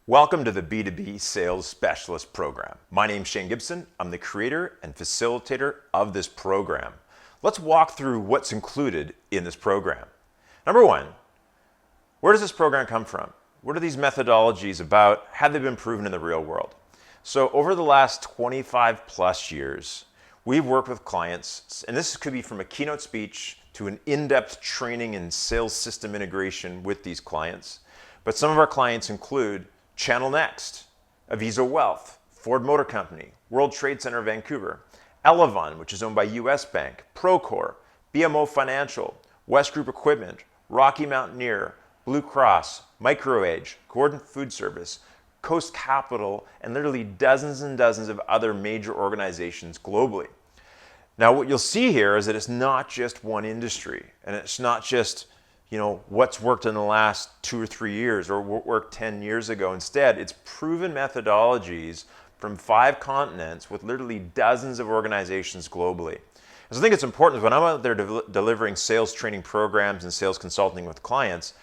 Welcome to the B2B Sales Specialist Program. My name's Shane Gibson. I'm the creator and facilitator of this program. Let's walk through what's included in this program. Number one, where does this program come from? What are these methodologies about? Have they been proven in the real world? So over the last 25 plus years, we've worked with clients, and this could be from a keynote speech to an in-depth training and sales system integration with these clients. But some of our clients include Channel Next, Aviso Wealth, Ford Motor Company, World Trade Center Vancouver, Elevon, which is owned by US Bank, Procore, BMO Financial, West Group Equipment, Rocky Mountaineer, Blue Cross, MicroAge, Gordon Food Service, Coast Capital, and literally dozens and dozens of other major organizations globally. Now, what you'll see here is that it's not just one industry, and it's not just what's worked in the last 2 or 3 years or what worked 10 years ago. Instead, it's proven methodologies from 5 continents with literally dozens of organizations globally. So I think it's important when I'm out there delivering sales training programs and sales consulting with clients,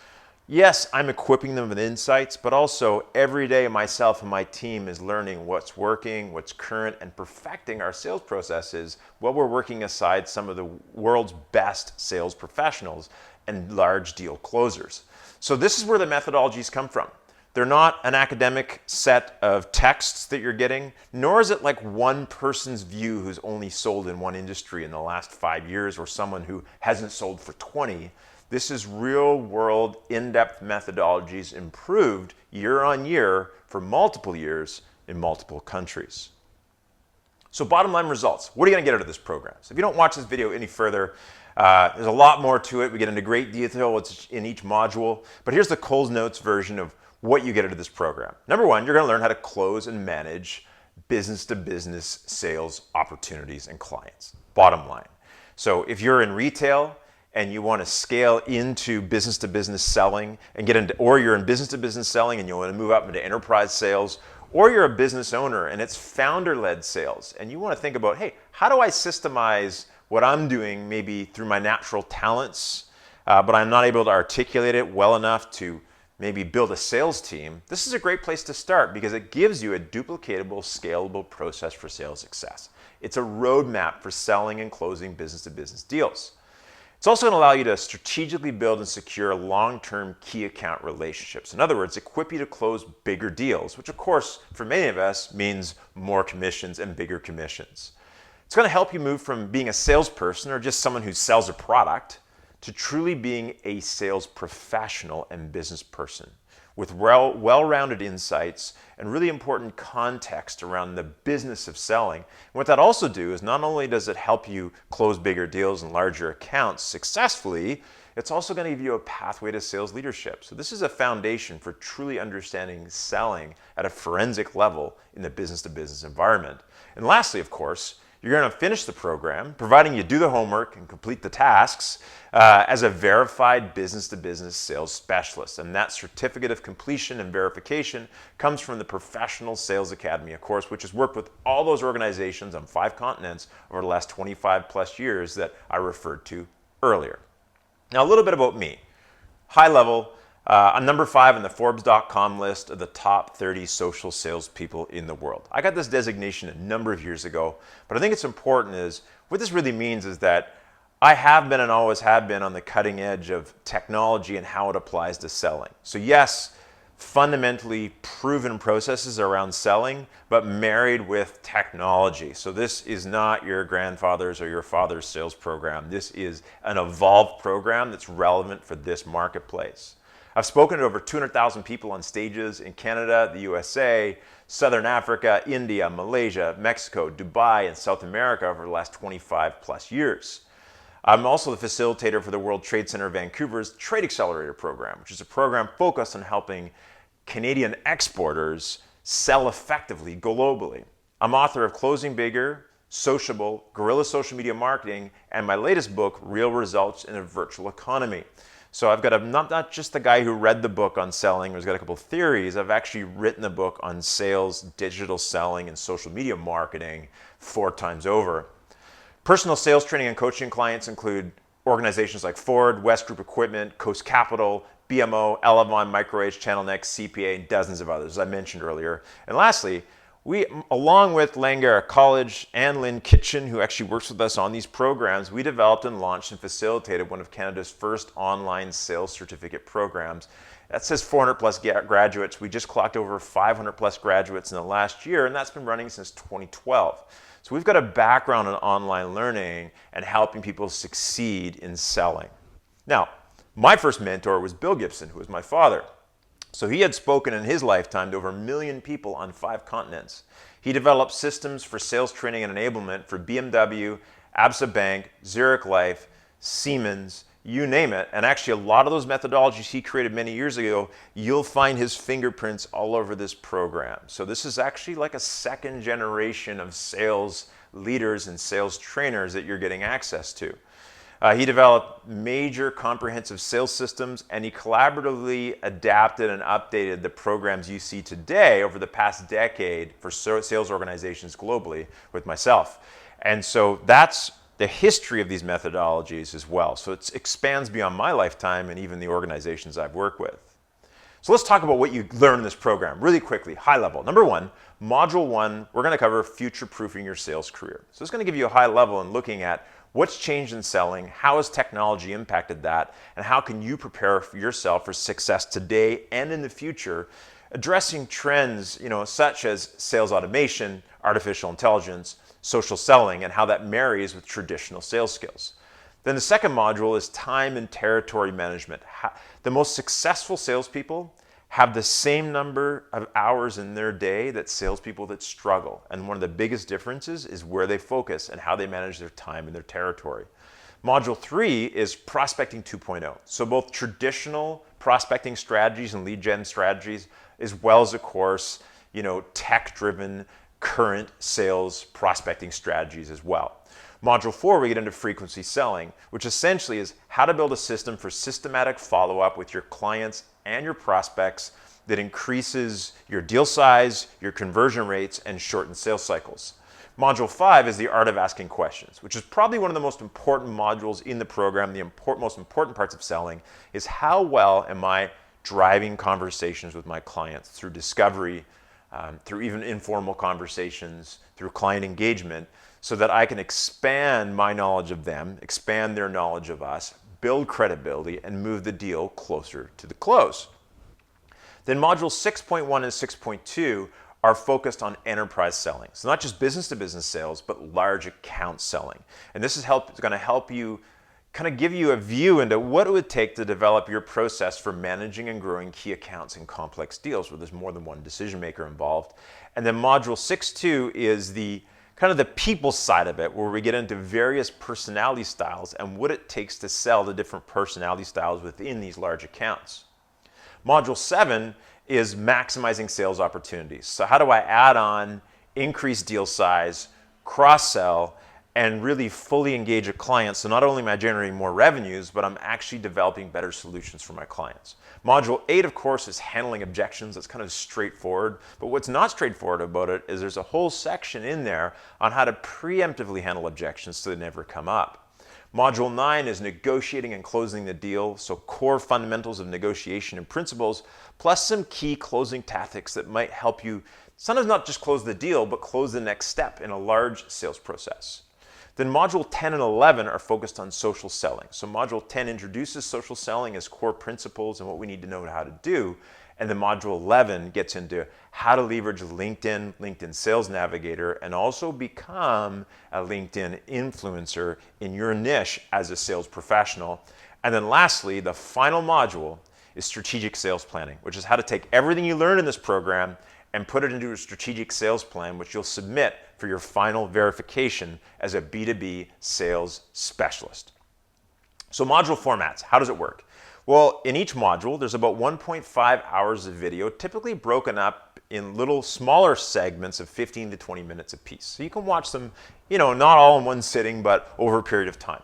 yes, I'm equipping them with insights, but also every day myself and my team is learning what's working, what's current, and perfecting our sales processes while we're working aside some of the world's best sales professionals and large deal closers. So this is where the methodologies come from. They're not an academic set of texts that you're getting, nor is it like one person's view who's only sold in one industry in the last 5 years or someone who hasn't sold for 20. This is real world, in-depth methodologies improved year on year for multiple years in multiple countries. So bottom line results, what are you gonna get out of this program? So if you don't watch this video any further, there's a lot more to it. We get into great detail what's in each module, but here's the Coles Notes version of what you get out of this program. Number one, you're gonna learn how to close and manage business-to-business sales opportunities and clients, bottom line. So if you're in retail and you wanna scale into business-to-business selling and get into, or you're in business-to-business selling and you wanna move up into enterprise sales, or you're a business owner and it's founder-led sales and you wanna think about, hey, how do I systemize what I'm doing maybe through my natural talents, but I'm not able to articulate it well enough to maybe build a sales team. This is a great place to start because it gives you a duplicatable, scalable process for sales success. It's a roadmap for selling and closing business-to-business deals. It's also going to allow you to strategically build and secure long-term key account relationships. In other words, equip you to close bigger deals, which of course, for many of us, means more commissions and bigger commissions. It's going to help you move from being a salesperson or just someone who sells a product to truly being a sales professional and business person with well-rounded insights and really important context around the business of selling. And what that also do is not only does it help you close bigger deals and larger accounts successfully, it's also going to give you a pathway to sales leadership. So this is a foundation for truly understanding selling at a forensic level in the business-to-business environment. And lastly, of course, you're going to finish the program, providing you do the homework and complete the tasks, as a verified business-to-business sales specialist. And that certificate of completion and verification comes from the Professional Sales Academy, of course, which has worked with all those organizations on 5 continents over the last 25 plus years that I referred to earlier. Now, a little bit about me. High level, I'm number 5 on the Forbes.com list of the top 30 social salespeople in the world. I got this designation a number of years ago, but I think it's important is, what this really means is that I have been and always have been on the cutting edge of technology and how it applies to selling. So yes, fundamentally proven processes around selling, but married with technology. So this is not your grandfather's or your father's sales program. This is an evolved program that's relevant for this marketplace. I've spoken to over 200,000 people on stages in Canada, the USA, Southern Africa, India, Malaysia, Mexico, Dubai, and South America over the last 25 plus years. I'm also the facilitator for the World Trade Center Vancouver's Trade Accelerator Program, which is a program focused on helping Canadian exporters sell effectively globally. I'm author of Closing Bigger, Sociable, Guerrilla Social Media Marketing, and my latest book, Real Results in a Virtual Economy. So I've got not just the guy who read the book on selling, who's got a couple of theories. I've actually written the book on sales, digital selling, and social media marketing 4 times over. Personal sales training and coaching clients include organizations like Ford, West Group Equipment, Coast Capital, BMO, Elevon, MicroH, Channel Next, CPA, and dozens of others, as I mentioned earlier. And lastly, we, along with Langara College and Lynn Kitchen, who actually works with us on these programs, we developed and launched and facilitated one of Canada's first online sales certificate programs. That says 400 plus graduates. We just clocked over 500 plus graduates in the last year, and that's been running since 2012. So we've got a background in online learning and helping people succeed in selling. Now, my first mentor was Bill Gibson, who was my father. So he had spoken in his lifetime to over 1 million people on 5 continents. He developed systems for sales training and enablement for BMW, Absa Bank, Zurich Life, Siemens, you name it. And actually a lot of those methodologies he created many years ago, you'll find his fingerprints all over this program. So this is actually like a second generation of sales leaders and sales trainers that you're getting access to. He developed major comprehensive sales systems, and he collaboratively adapted and updated the programs you see today over the past decade for sales organizations globally with myself. And so that's the history of these methodologies as well. So it expands beyond my lifetime and even the organizations I've worked with. So let's talk about what you learn in this program really quickly, high level. Number 1, Module 1, we're going to cover future-proofing your sales career. So it's going to give you a high level in looking at what's changed in selling, how has technology impacted that, and how can you prepare for yourself for success today and in the future, addressing trends, such as sales automation, artificial intelligence, social selling, and how that marries with traditional sales skills. Then the second module is time and territory management. The most successful salespeople have the same number of hours in their day that salespeople that struggle. And one of the biggest differences is where they focus and how they manage their time and their territory. Module 3 is prospecting 2.0. So both traditional prospecting strategies and lead gen strategies, as well as, of course, tech-driven current sales prospecting strategies as well. Module 4, we get into frequency selling, which essentially is how to build a system for systematic follow-up with your clients and your prospects that increases your deal size, your conversion rates, and shortens sales cycles. Module 5 is the art of asking questions, which is probably one of the most important modules in the program. The most important parts of selling is how well am I driving conversations with my clients through discovery, through even informal conversations, through client engagement, so that I can expand my knowledge of them, expand their knowledge of us, build credibility, and move the deal closer to the close. Then modules 6.1 and 6.2 are focused on enterprise selling. So not just business-to-business sales, but large account selling. And this is going to help you kind of give you a view into what it would take to develop your process for managing and growing key accounts in complex deals where there's more than one decision maker involved. And then module 6.2 is the kind of the people side of it, where we get into various personality styles and what it takes to sell the different personality styles within these large accounts. Module 7 is maximizing sales opportunities. So how do I add on, increase deal size, cross-sell, and really fully engage a client? So not only am I generating more revenues, but I'm actually developing better solutions for my clients. Module 8, of course, is handling objections. That's kind of straightforward. But what's not straightforward about it is there's a whole section in there on how to preemptively handle objections so they never come up. Module 9 is negotiating and closing the deal. So core fundamentals of negotiation and principles, plus some key closing tactics that might help you sometimes not just close the deal, but close the next step in a large sales process. Then module 10 and 11 are focused on social selling. So module 10 introduces social selling as core principles and what we need to know how to do. And then module 11 gets into how to leverage LinkedIn, LinkedIn Sales Navigator, and also become a LinkedIn influencer in your niche as a sales professional. And then lastly, the final module is strategic sales planning, which is how to take everything you learned in this program and put it into a strategic sales plan, which you'll submit for your final verification as a B2B sales specialist. So module formats, how does it work? Well, in each module, there's about 1.5 hours of video, typically broken up in little smaller segments of 15 to 20 minutes apiece. So you can watch them, not all in one sitting, but over a period of time.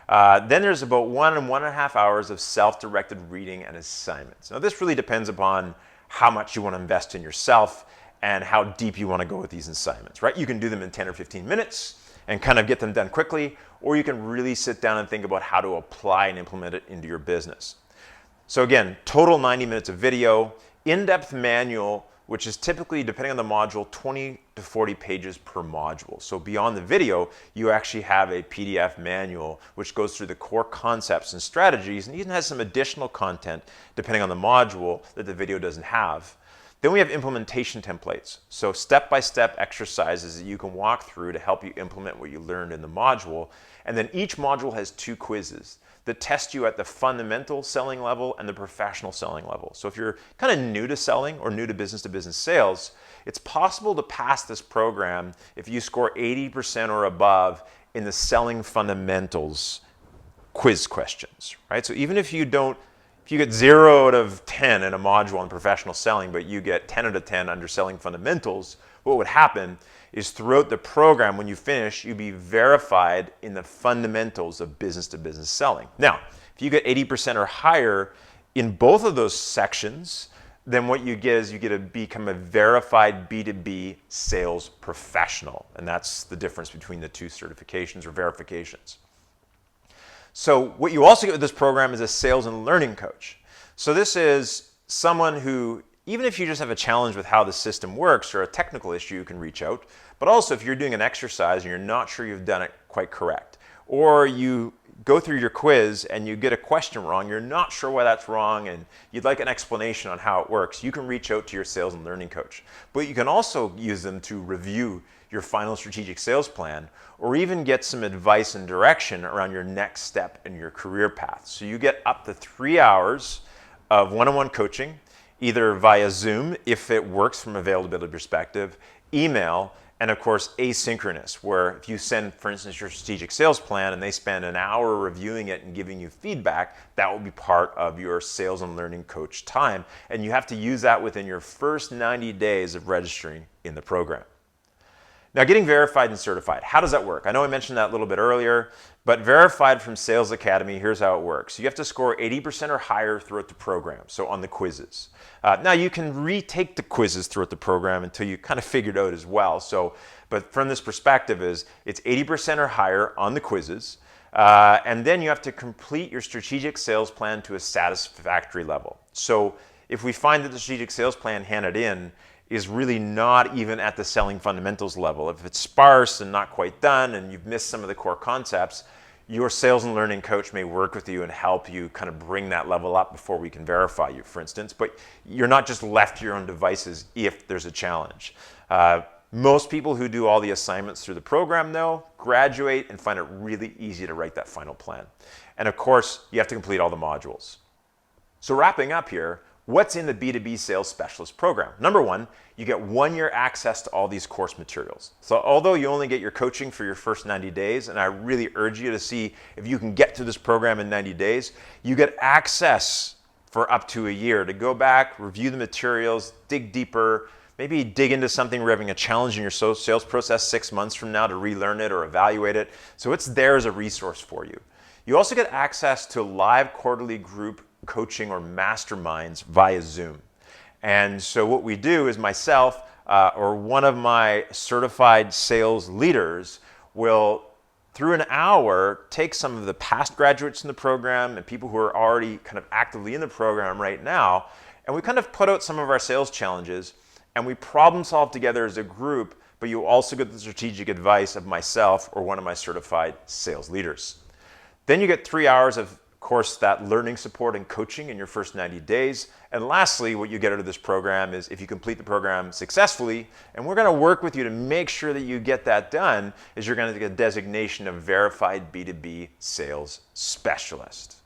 Then there's about 1 and 1.5 hours of self-directed reading and assignments. Now this really depends upon how much you want to invest in yourself and how deep you want to go with these assignments, right? You can do them in 10 or 15 minutes and kind of get them done quickly, or you can really sit down and think about how to apply and implement it into your business. So again, total 90 minutes of video, in-depth manual, which is typically, depending on the module, 20 to 40 pages per module. So beyond the video, you actually have a PDF manual which goes through the core concepts and strategies, and even has some additional content depending on the module that the video doesn't have. Then we have implementation templates. So step-by-step exercises that you can walk through to help you implement what you learned in the module. And then each module has 2 quizzes that test you at the fundamental selling level and the professional selling level. So if you're kind of new to selling or new to business sales, it's possible to pass this program if you score 80% or above in the selling fundamentals quiz questions, right? So even if you get 0 out of 10 in a module on professional selling, but you get 10 out of 10 under selling fundamentals, what would happen is throughout the program, when you finish, you'd be verified in the fundamentals of business-to-business selling. Now, if you get 80% or higher in both of those sections, then what you get is you get to become a verified B2B sales professional. And that's the difference between the 2 certifications or verifications. So what you also get with this program is a sales and learning coach. So this is someone who, even if you just have a challenge with how the system works or a technical issue, you can reach out. But also if you're doing an exercise and you're not sure you've done it quite correct, or you go through your quiz and you get a question wrong, you're not sure why that's wrong, and you'd like an explanation on how it works, you can reach out to your sales and learning coach. But you can also use them to review your final strategic sales plan, or even get some advice and direction around your next step in your career path. So you get up to 3 hours of one-on-one coaching, either via Zoom, if it works from availability perspective, email, and of course asynchronous, where if you send, for instance, your strategic sales plan and they spend an hour reviewing it and giving you feedback, that will be part of your sales and learning coach time. And you have to use that within your first 90 days of registering in the program. Now, getting verified and certified, how does that work? I know I mentioned that a little bit earlier, but verified from Sales Academy, here's how it works. You have to score 80% or higher throughout the program, so on the quizzes. Now, you can retake the quizzes throughout the program until you kind of figure it out as well. But from this perspective it's 80% or higher on the quizzes, and then you have to complete your strategic sales plan to a satisfactory level. So if we find that the strategic sales plan handed in is really not even at the selling fundamentals level, if it's sparse and not quite done and you've missed some of the core concepts, your sales and learning coach may work with you and help you kind of bring that level up before we can verify you, for instance. But you're not just left to your own devices if there's a challenge. Most people who do all the assignments through the program, though, graduate and find it really easy to write that final plan. And of course, you have to complete all the modules. So wrapping up here, what's in the B2B Sales Specialist Program? Number 1, you get 1-year access to all these course materials. So although you only get your coaching for your first 90 days, and I really urge you to see if you can get through this program in 90 days, you get access for up to a year to go back, review the materials, dig deeper, maybe dig into something where you're having a challenge in your sales process 6 months from now to relearn it or evaluate it. So it's there as a resource for you. You also get access to live quarterly group coaching or masterminds via Zoom. And so what we do is myself or one of my certified sales leaders will, through an hour, take some of the past graduates in the program and people who are already kind of actively in the program right now, and we kind of put out some of our sales challenges and we problem solve together as a group, but you also get the strategic advice of myself or one of my certified sales leaders. Then you get 3 hours of course, that learning support and coaching in your first 90 days. And lastly, what you get out of this program is if you complete the program successfully, and we're going to work with you to make sure that you get that done, is you're going to get a designation of Verified B2B Sales Specialist.